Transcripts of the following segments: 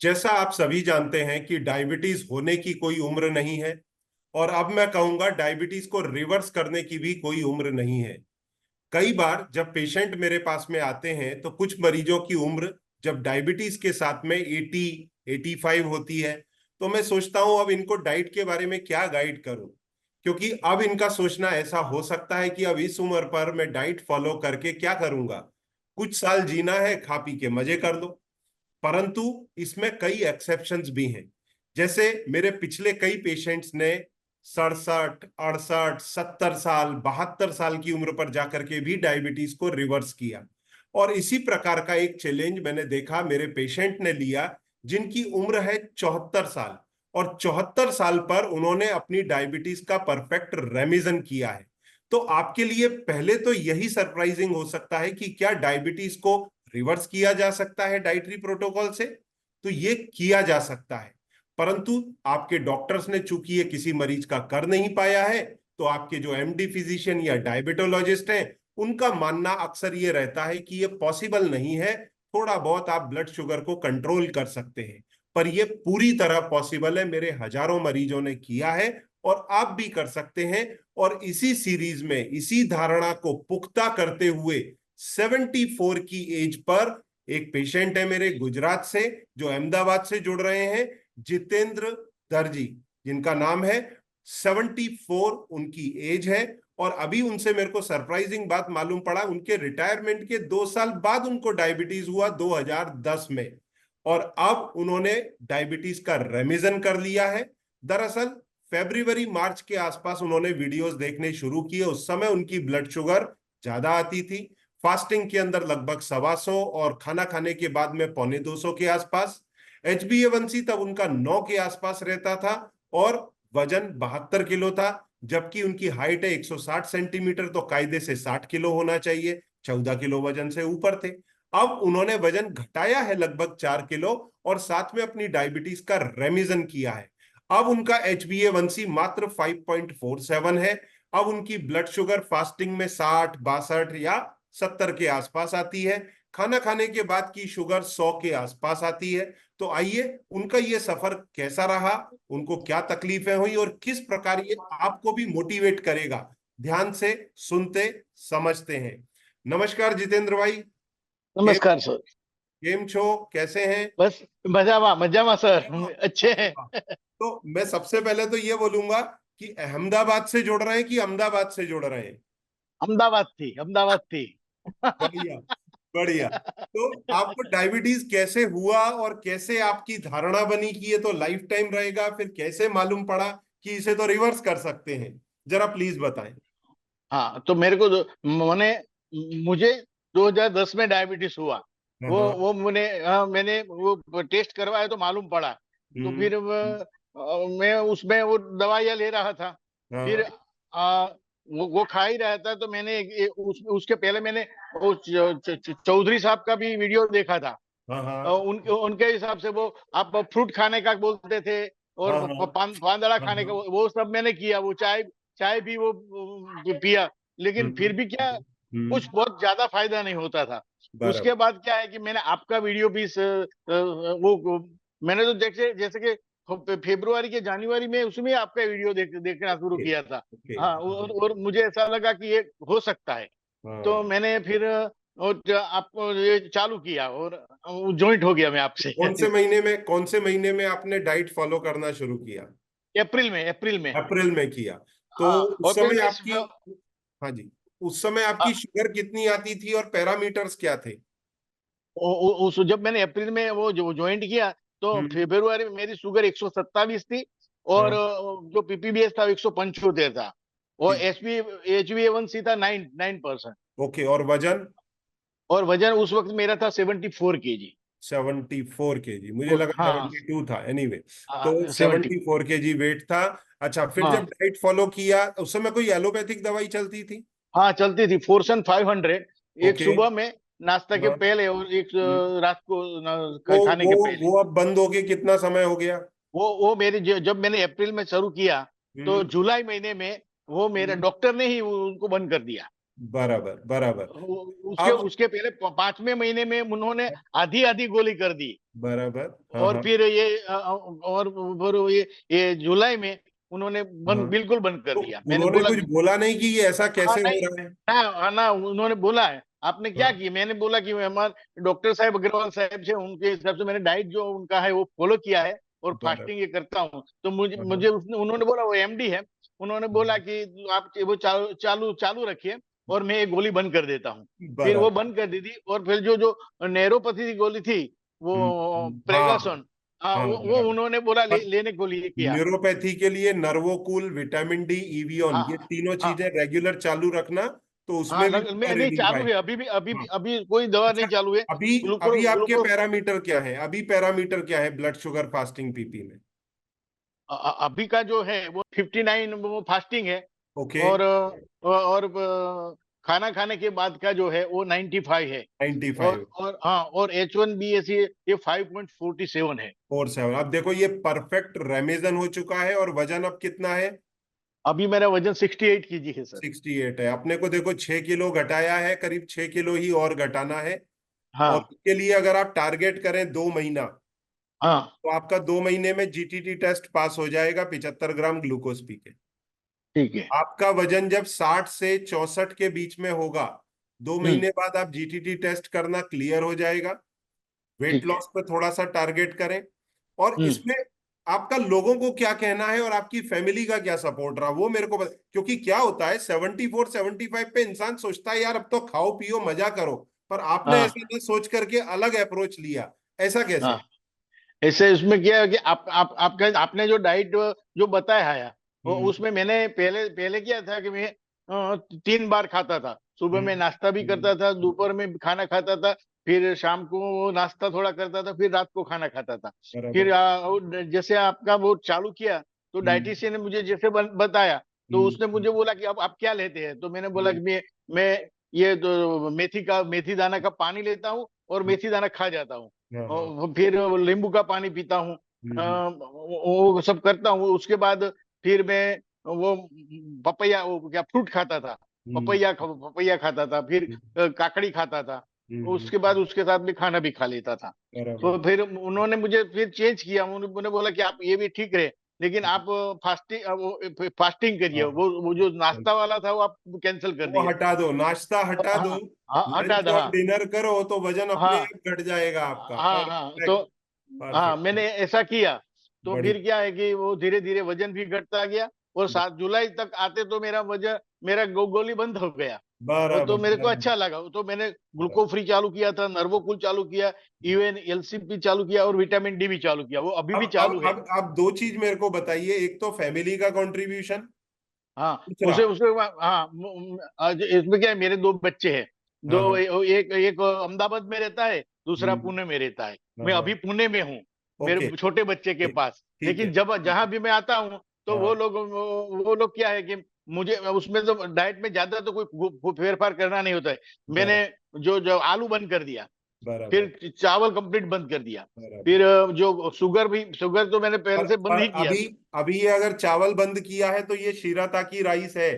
जैसा आप सभी जानते हैं कि डायबिटीज होने की कोई उम्र नहीं है, और अब मैं कहूंगा डायबिटीज को रिवर्स करने की भी कोई उम्र नहीं है। कई बार जब पेशेंट मेरे पास में आते हैं तो कुछ मरीजों की उम्र जब डायबिटीज के साथ में 80-85 होती है, तो मैं सोचता हूं अब इनको डाइट के बारे में क्या गाइड करूं। क्योंकि अब इनका सोचना ऐसा हो सकता है कि अब इस उम्र पर मैं डाइट फॉलो करके क्या करूंगा, कुछ साल जीना है, खा पी के मजे कर लो। परंतु इसमें कई एक्सेप्शंस भी हैं। जैसे मेरे पिछले कई पेशेंट्स ने 67, 68, 70 साल, 72 साल की उम्र पर जाकर के भी डायबिटीज को रिवर्स किया। और इसी प्रकार का एक चैलेंज मैंने देखा मेरे पेशेंट ने लिया, जिनकी उम्र है 74 साल, और 74 साल पर उन्होंने अपनी डायबिटीज का परफेक्ट रेमिशन किया है। तो आपके लिए पहले तो यही सरप्राइजिंग हो सकता है कि क्या डायबिटीज को रिवर्स किया जा सकता है डाइटरी प्रोटोकॉल से। तो ये किया जा सकता है, परंतु आपके डॉक्टर्स ने चूंकि ये किसी मरीज का कर नहीं पाया है, तो आपके जो एमडी फिजिशियन या डायबिटोलॉजिस्ट हैं, उनका मानना अक्सर ये रहता है कि ये पॉसिबल नहीं है। थोड़ा बहुत आप ब्लड शुगर को कंट्रोल कर सकते हैं, पर ये पूरी तरह पॉसिबल है। मेरे हजारों मरीजों ने किया है और आप भी कर सकते हैं। और इसी सीरीज में इसी धारणा को पुख्ता करते हुए 74 की एज पर एक पेशेंट है मेरे गुजरात से, जो अहमदाबाद से जुड़ रहे हैं, जितेंद्र दर्जी, जिनका नाम है। 74 उनकी एज है, और अभी उनसे मेरे को सरप्राइजिंग बात मालूम पड़ा, उनके रिटायरमेंट के 2 साल बाद उनको डायबिटीज हुआ 2010 में, और अब उन्होंने डायबिटीज का रेमिशन कर लिया है। दरअसल फरवरी मार्च के आसपास उन्होंने वीडियोस देखने शुरू किए, उस समय उनकी ब्लड शुगर ज्यादा आती थी। फास्टिंग के अंदर लगभग 125 और खाना खाने के बाद में 250 के आसपास। HbA1c तब उनका 9 के आसपास रहता था, और वजन 72 किलो था, जबकि उनकी हाइट है 160 सेंटीमीटर, तो कायदे से 60 किलो होना चाहिए। 14 किलो वजन से ऊपर थे। अब उन्होंने वजन घटाया है लगभग 4 किलो, और साथ में अपनी डायबिटीज का रेमिशन किया है। अब उनका HbA1c मात्र 5.47 है। अब उनकी ब्लड शुगर फास्टिंग में 60, 62 या 70 के आसपास आती है। खाना खाने के बाद की शुगर 100 के आसपास आती है। तो आइए उनका ये सफर कैसा रहा, उनको क्या तकलीफें हुई, और किस प्रकार ये आपको भी मोटिवेट करेगा, ध्यान से सुनते समझते हैं। नमस्कार जितेंद्र भाई। केम नमस्कार सर। केम छो, कैसे हैं? बस मजामा मजामा सर, अच्छे हैं। तो मैं सबसे पहले तो ये बोलूंगा कि अहमदाबाद से जुड़ रहे हैं कि अहमदाबाद से जुड़ रहे हैं? अहमदाबाद थी। बढ़िया, बढ़िया। तो आपको डायबिटीज कैसे हुआ, और कैसे आपकी धारणा बनी कि ये तो लाइफ टाइम रहेगा, फिर कैसे मालूम पड़ा कि इसे तो रिवर्स कर सकते हैं, जरा प्लीज बताएं। हाँ, तो मुझे 2010 में डायबिटीज हुआ। हाँ। मैंने वो टेस्ट करवाया तो मालूम पड़ा। तो हम्म। फिर मैं उसमें वो दवाइयाँ ले रहा था। फिर हाँ। वो खा ही रहा था। तो उसके पहले मैंने वो चौधरी साहब का भी वीडियो देखा था। हाँ। हाँ। उनके हिसाब से वो आप फ्रूट खाने का बोलते थे, और हाँ। हाँ। पांदड़ा हाँ। खाने का, हाँ। वो सब मैंने किया। वो चाय चाय भी वो पिया। लेकिन फिर भी क्या, कुछ बहुत ज्यादा फायदा नहीं होता था। बराबर। उसके बाद क्या है कि मैंने आपका वीडियो भी मैंने तो जैसे जैसे कि फरवरी के जनवरी में उसमें आपका वीडियो देखना शुरू ओके। किया था। ओके। हाँ, और मुझे ऐसा लगा कि ये हो सकता है। तो हाँ। मैंने फिर आपको ये चालू किया, और ज्वाइंट हो गया मैं तो आपसे। कौन से महीने में आपने डाइट फॉलो करना शुरू किया? अप्रैल में। अप्रैल में किया। तो हाँ, उस और फिर समय मैं आपकी, हाँ जी, उस समय आपकी शुगर कितनी आती थी और पैरामीटर्स क्या थे? उस जब मैंने अप्रैल में वो जो ज्वाइंट किया, तो हम्म। फरवरी में मेरी शुगर 127 थी। और हाँ। जो पीपीबीएस था 175 था। और ठीक। HbA1c था 9%। ओके, और वजन? और वजन उस वक्त मेरा था 74 kg। 74 kg, मुझे लगा हाँ, 72 था। एनीवे, तो हाँ, 70। 74 kg वेट था। अच्छा, फिर जब हाँ, डाइट फॉलो किया उस समय कोई एलोपैथिक दवाई चलती थी? हाँ, चलती थी फोर्सन 500। एक ओके। सुबह में नाश्ता के हाँ। पहले, और एक हम्म। रात को वो खाने वो के पहले। वो अब बंद हो गए, कितना समय हो गया? वो जब मैंने अप्रैल में शुरू किया, तो हम्म। जुलाई महीने में वो मेरे हम्म। डॉक्टर ने ही उनको बंद कर दिया। बराबर बराबर। उसके अब उसके पहले 5वें महीने में उन्होंने आधी आधी गोली कर दी। बराबर। हाँ और हाँ फिर और फिर ये जुलाई में उन्होंने हाँ। बिल्कुल बंद कर तो दिया। मैंने उन्होंने बोला कुछ कि बोला नहीं कि ये ऐसा हाँ कैसे हो नहीं, रहा है? ना उन्होंने बोला है आपने क्या हाँ, किया। मैंने बोला कि हमारे डॉक्टर साहब अग्रवाल साहब से उनके हिसाब से मैंने डाइट जो उनका है वो फॉलो किया है और बराबर फास्टिंग ये करता हूँ। तो मुझे बराबर मुझे उन्होंने बोला, वो एमडी है, उन्होंने बोला कि आप वो चालू चालू चालू रखिए और मैं ये गोली बंद कर देता हूँ। फिर वो बराबर। बंद कर दी थी। और फिर जो जो नेरोपैथी की गोली थी, वो हाँ प्रेगासोन, हाँ हाँ वो बराबर। उन्होंने बोला पर लेने को लिए किया। न्यूरोपैथी के लिए नर्वोकूल, विटामिन डी, ईवियोन, ये हाँ तीनों हाँ चीजें रेगुलर चालू रखना। तो हाँ, उसमें भी मैं नहीं चालू वेरीफाई। है अभी भी, हाँ। अभी कोई दवा अच्छा, नहीं चालू है। अभी ग्लूकोज अभी आपके ग्लूकोज पैरामीटर क्या है? अभी पैरामीटर क्या है ब्लड शुगर फास्टिंग पीपी में? अभी का जो है वो 59 वो फास्टिंग है। ओके। खाना खाने के बाद का जो है वो 95 है। 95। और हाँ, और H1BAC ये 5.47 है। 47। अब देखो ये परफेक्ट रेमेजन हो चुका है। और वजन अब कितना है? अभी मेरा वजन 68 केजी है सर। 68 है। अपने को देखो 6 किलो घटाया है, करीब 6 किलो ही और घटाना है। और हाँ इसके लिए अगर आप टारगेट करें 2 महीना, हाँ तो आपका 2 महीने में जीटीटी टेस्ट पास हो जाएगा 75 ग्राम ग्लूकोज पी के। ठीक है। आपका वजन जब 60 से 64 के बीच में होगा, दो हम्म। महीने बाद आप जीटीटी टेस्ट करना क्लियर हो जाएगा। वेट ठीक है। लॉस पे थोड़ा सा टारगेट करें। और हम्म। इसमें आपका लोगों को क्या कहना है और आपकी फैमिली का क्या सपोर्ट रहा वो मेरे को बता। क्योंकि क्या होता है 74 75 पे इंसान सोचता है यार अब तो खाओ पियो मजा करो। पर आपने हाँ ऐसा नहीं सोच करके अलग अप्रोच लिया। ऐसा कैसे? हाँ, ऐसे इसमें क्या है कि आपका आपने जो डाइट जो बताया है, वो हम्म उसमें मैंने पहले पहले क्या था कि मैं 3 बार खाता था। सुबह में हम्म नाश्ता भी हम्म, करता था, दोपहर में भी खाना खाता था, फिर शाम को नाश्ता थोड़ा करता था, फिर रात को खाना खाता था। फिर बराबर। जैसे आपका वो चालू किया तो हम्म डाइटिशियन ने मुझे जैसे बताया, तो हम्म उसने मुझे बोला कि अब आप क्या लेते हैं। तो मैंने बोला हम्म कि मैं ये तो मेथी दाना का पानी लेता हूँ और मेथी दाना खा जाता हूँ। हाँ हाँ। और फिर वो नींबू का पानी पीता हूँ। हम्म। वो सब करता हूँ। उसके बाद फिर मैं वो पपैया, वो क्या फ्रूट खाता था, हम्म पपैया खाता था, फिर हम्म काकड़ी खाता था। उसके बाद हम्म, उसके साथ भी खाना भी खा लेता था। बराबर। तो फिर उन्होंने मुझे फिर चेंज किया। उन्होंने बोला कि आप ये भी ठीक रहे, लेकिन आप फास्टिंग करिए। हाँ वो जो हाँ। नाश्ता वाला था वो आप कैंसिल कर वो दिए। हटा दो, नाश्ता हटा दो। हाँ हाँ, हटा लंच दो, और हाँ डिनर करो तो वजन अपने हाँ आप घट जाएगा आपका। हाँ हाँ। तो परफेक्ट। हाँ, परफेक्ट। मैंने ऐसा किया। तो बड़ी। फिर क्या है कि वो धीरे धीरे वजन भी घटता गया। और 7 जुलाई तक आते तो मेरा वजन, मेरा गोली बंद हो गया। वो तो बराबर मेरे को बराबर अच्छा लगा। वो तो मैंने बराबर। ग्लूको फ्री चालू किया था, नर्वोकुल चालू किया, इवन एलसीपी चालू किया और विटामिन डी भी चालू किया। वो अभी भी अब चालू अब है। अब आप दो चीज मेरे को बताइए, एक तो फैमिली का कंट्रीब्यूशन। हाँ, दूसरा। हाँ आज इसमें क्या है, मेरे 2 बच्चे हैं। हाँ हाँ। एक एक अहमदाबाद में रहता है, दूसरा हम्म, पुणे में रहता है। हाँ मैं हाँ। अभी पुणे में हूँ, ओके। मेरे छोटे बच्चे के ठीक। पास। ठीक है। लेकिन जब ठीक जहां है। भी मैं आता हूँ तो हाँ वो लोग क्या है कि मुझे उसमें तो डाइट में ज्यादा तो कोई फेरफार करना नहीं होता है। मैंने बराबर जो जो आलू बंद कर दिया, बराबर फिर चावल कंप्लीट बंद कर दिया, बराबर। फिर जो शुगर तो मैंने पहले से बंद पर ही किया अभी था। अभी ये अगर चावल बंद किया है तो ये शिराताकी राइस है।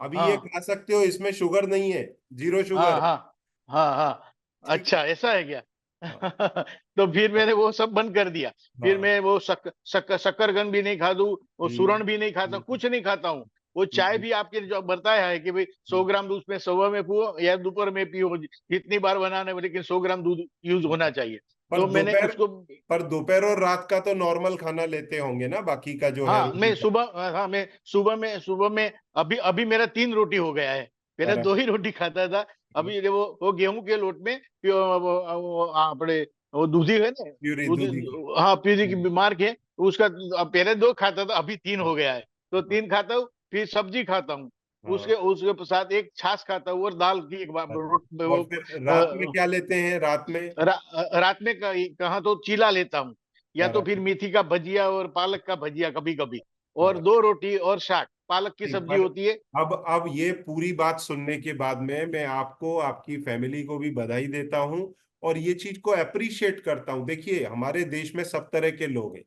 अभी ये हाँ खा सकते हो, इसमें शुगर नहीं है। जीरो हाँ शुगर है। हाँ हाँ हाँ। ठीक है। अच्छा, ऐसा है क्या? हाँ तो फिर मैंने वो सब बंद कर दिया। फिर हाँ। मैं वो शकरकंद भी नहीं खा दूं, वो हम्म सूरण भी नहीं खाता, हम्म कुछ नहीं खाता हूँ। वो चाय हम्म, भी आपके जो बताया है कि भाई हम्म। 100 ग्राम दूध में सुबह में पियो या दोपहर में पियो, जितनी बार बनाने में, लेकिन 100 ग्राम दूध यूज होना चाहिए। पर तो मैंने दोपहर उसको, पर दोपहर और रात का तो नॉर्मल खाना लेते होंगे ना, बाकी का जो है हाँ रोटी का? मैं सुबह में अभी अभी मेरा 3 रोटी हो गया है। पहले बराबर। 2 ही रोटी खाता था। अभी वो गेहूं के लोट में अपने वो दूधी है ना, प्यूरी दूधी, दूधी की। हाँ पीली की हम्म, बीमार के उसका। पहले 2 खाता था, अभी 3 हो गया है। तो हाँ 3 खाता हूँ, फिर सब्जी खाता हूँ, हाँ। उसके उसके साथ एक छाछ खाता हूँ और दाल की एक और वो फिर रात में क्या लेते हैं रात में? रात में कहा तो चीला लेता हूँ, या तो फिर बराबर मेथी का भजिया और पालक का भजिया कभी कभी। और बराबर। 2 रोटी और शाक, पालक की नहीं, सब्जी पर होती है। अब ये पूरी बात सुनने के बाद में मैं आपको, आपकी फैमिली को भी बधाई देता हूं। और ये चीज को अप्रिशिएट करता हूं। देखिए हमारे देश में सब तरह के लोग हैं।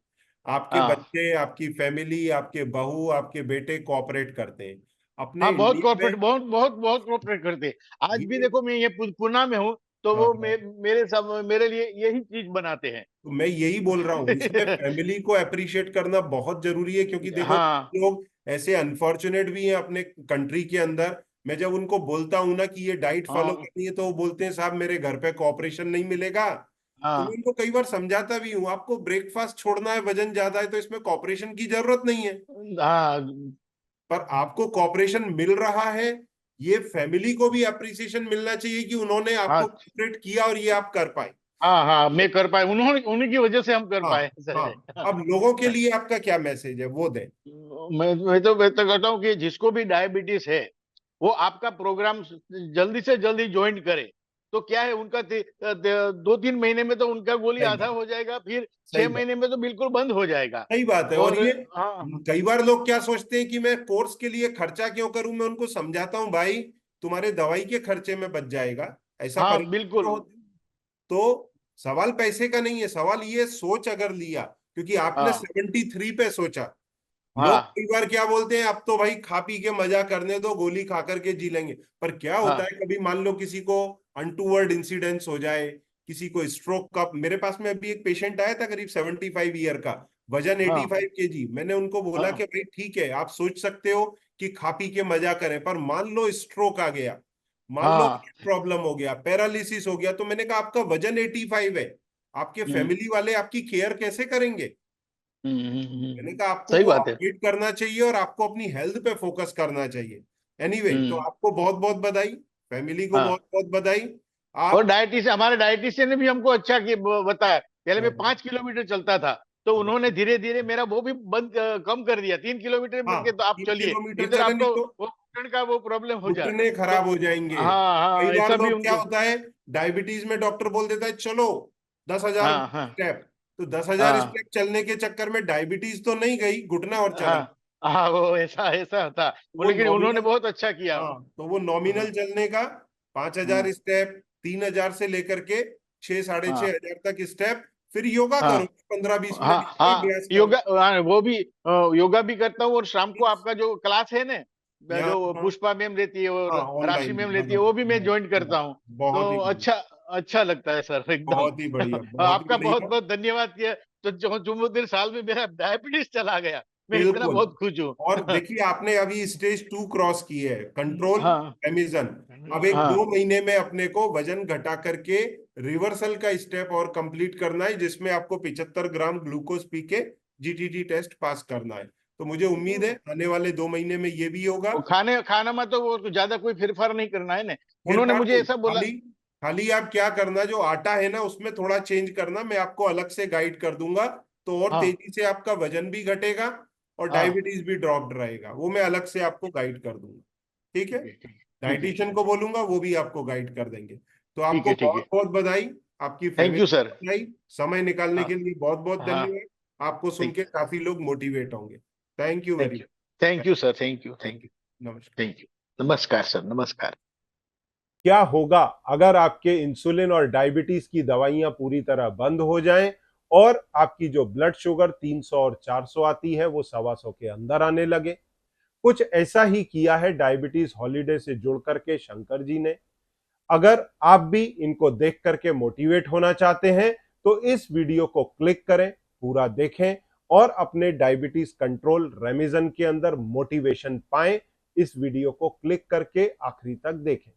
आपके हाँ बच्चे, आपकी फैमिली, आपके बहू, आपके बेटे कोऑपरेट करते हैं। अपने हाँ, बहुत इंडिया कॉर्पोरेट, में। बहुत बहुत बहुत कॉर्पोरेट करते हैं। आज भी ये देखो, मैं ये पुणे में हूँ, तो हाँ वो हाँ, मेरे सब मेरे लिए यही चीज बनाते हैं। तो मैं यही बोल रहा हूँ, इसमें फैमिली को अप्रिशिएट करना बहुत जरूरी है, क्योंकि देखो हाँ लोग ऐसे अनफॉर्चुनेट भी हैं अपने कंट्री के अंदर। मैं जब उनको बोलता हूँ ना कि ये डाइट फॉलो हाँ करनी है, तो वो बोलते हैं साहब मेरे घर पे कोऑपरेशन नहीं मिलेगा। तो मैं हाँ उनको कई बार समझाता भी हूँ, आपको ब्रेकफास्ट छोड़ना है, वजन ज्यादा है, तो इसमें कोऑपरेशन की जरूरत नहीं है। हाँ पर आपको कोऑपरेशन मिल रहा है, ये फैमिली को भी अप्रिसिएशन मिलना चाहिए कि उन्होंने आपको हाँ कोऑपरेट किया और ये आप कर पाए। हाँ हाँ, मैं कर पाए, उन्होंने, उन्हीं की वजह से हम कर हाँ पाए हाँ। सर। अब लोगों के लिए आपका क्या मैसेज है, वो दें। मैं तो कहता हूँ कि जिसको भी डायबिटीज है, वो आपका प्रोग्राम जल्दी से जल्दी ज्वाइन करे। तो क्या है, उनका 2-3 महीने में तो उनका गोली सही आधा बात, हो जाएगा, फिर सही 6 बात, महीने में तो बिल्कुल बंद हो जाएगा। सही बात है। और और ये हाँ कई बार लोग क्या सोचते हैं कि मैं कोर्स के लिए खर्चा क्यों करूं। मैं उनको समझाता हूं भाई, तुम्हारे दवाई के खर्चे में बच जाएगा, ऐसा हाँ परीक्षण बिल्कुल। होता है। तो सवाल पैसे का नहीं है, सवाल ये सोच अगर लिया, क्योंकि आपने हाँ 73 पे सोचा। लोग हाँ कई बार क्या बोलते हैं, अब तो भाई खा पी के मजा करने दो, गोली खा करके जी लेंगे। पर क्या होता हाँ है, कभी मान लो किसी को अनटूवर्ड इंसिडेंस हो जाए, किसी को स्ट्रोक का। मेरे पास में अभी एक पेशेंट आया था करीब 75 ईयर का, वजन हाँ 85 kg। मैंने उनको बोला कि हाँ भाई ठीक है, आप सोच सकते हो कि खा पी के मजा करें, पर मान लो स्ट्रोक आ गया, मान लो हाँ। प्रॉब्लम हो गया, पैरालिसिस हो गया, तो मैंने कहा आपका वजन 85 है, आपके हम्म फैमिली वाले आपकी केयर कैसे करेंगे। मैंने कहा आपको सही वो बात है। अपडेट करना चाहिए और आपको अपनी हेल्थ पे फोकस करना चाहिए। एनीवे, तो हम्म आपको बहुत बहुत बधाई, फैमिली को बहुत हाँ। बहुत बधाई। और आप डायटिशियन, हमारे डायटिशियन ने भी हमको अच्छा बताया। पहले मैं हाँ 5 किलोमीटर चलता था, तो उन्होंने धीरे धीरे मेरा वो भी कम कर दिया। 3 किलोमीटर में हाँ, के तो आप 3 चलिए, किलोमीटर नहीं तो चले, नहीं आपको तो वो घुटने का वो प्रॉब्लम हो जाए। घुटने तो खराब हो जाएंगे। हाँ कई हाँ, बार ऐसा भी लोग क्या उनको। होता है, डायबिटीज में डॉक्टर बोल देता है चलो 10,000 हाँ हाँ स्टेप, तो 10,000 हाँ स्टेप चलने के चक्कर में डायबिटीज तो नहीं गई, घुटना और चला। हाँ हाँ, वो ऐसा ऐसा था। वो लेकिन उन्होंने नॉमिनल, बहुत अच्छा किया। हाँ तो वो नॉमिनल हाँ चलने का 5,000 स्टेप, 3,000 से लेकर के 6, साढ़े छह हाँ हजार तक स्टेप, फिर योगा हाँ करो 15-20 मिनट, हाँ इतना ही हाँ, अभ्यास करो। योगा, हाँ, वो भी योगा भी करता हूँ। और शाम को आपका जो क्लास है ना, यहाँ जो हाँ, पुष्पा मैम रहती है हाँ और राशि ऑनलाइन, मैम हाँ रहती है, हाँ वो भी मैं हाँ, ज्वाइन करता हाँ, हूँ। बहुत तो ही बढ़िया, अच्छा, अच्छा लगता है सर एकदम। बहुत ही बढ़िया, बहुत ही आपका बहुत बढ़िया। बहुत धन्यवाद किया। तो जो जो दिन साल में मेरा डायबिटीज चला गया, मैं इतना बिल्कुल। बहुत खुश हूँ। और देखिए आपने अभी स्टेज 2 क्रॉस की है, कंट्रोल, हाँ एमिजन। अब एक दो हाँ महीने में अपने को वजन घटा करके रिवर्सल का स्टेप और कंप्लीट करना है, जिसमें आपको 75 ग्राम ग्लूकोज पी के जीटीटी टेस्ट पास करना है। तो मुझे उम्मीद है आने वाले 2 महीने में ये भी होगा। वो खाना में तो वो ज्यादा कोई फेरफार नहीं करना है ना। फिर उन्होंने बार मुझे नहीं, ऐसा बोला। खाली खाली आप क्या करना, जो आटा है ना उसमें थोड़ा चेंज करना, मैं आपको अलग से गाइड कर दूंगा। तो और हाँ तेजी से आपका वजन भी घटेगा और हाँ, डायबिटीज भी ड्रॉप्ड रहेगा, वो मैं अलग से आपको गाइड कर दूंगा। ठीक है, ठीक है ठीक है ठीक है डाइटिशियन को बोलूंगा, वो भी आपको गाइड कर देंगे। तो ठीक आपको है ठीक बहुत है। बहुत बधाई, आपकी थैंक फैमिली यू को सर। बधाई, समय निकालने हाँ के लिए बहुत बहुत हाँ, धन्यवाद। आपको सुन थैंक के यू काफी लोग मोटिवेट होंगे। Thank you thank very you thank you sir, thank you thank much. You नमस्कार। Thank you. नमस्कार सर, नमस्कार। क्या होगा अगर आपके इंसुलिन और डायबिटीज की दवाइयां पूरी तरह बंद हो जाएं और आपकी जो ब्लड शुगर 300 और 400 आती है वो 125 के अंदर आने लगे। कुछ ऐसा ही किया है डायबिटीज हॉलीडे से जुड़ करके शंकर जी ने। अगर आप भी इनको देख करके मोटिवेट होना चाहते हैं तो इस वीडियो को क्लिक करें, पूरा देखें और अपने डायबिटीज कंट्रोल रेमिजन के अंदर मोटिवेशन पाएं। इस वीडियो को क्लिक करके आखिरी तक देखें।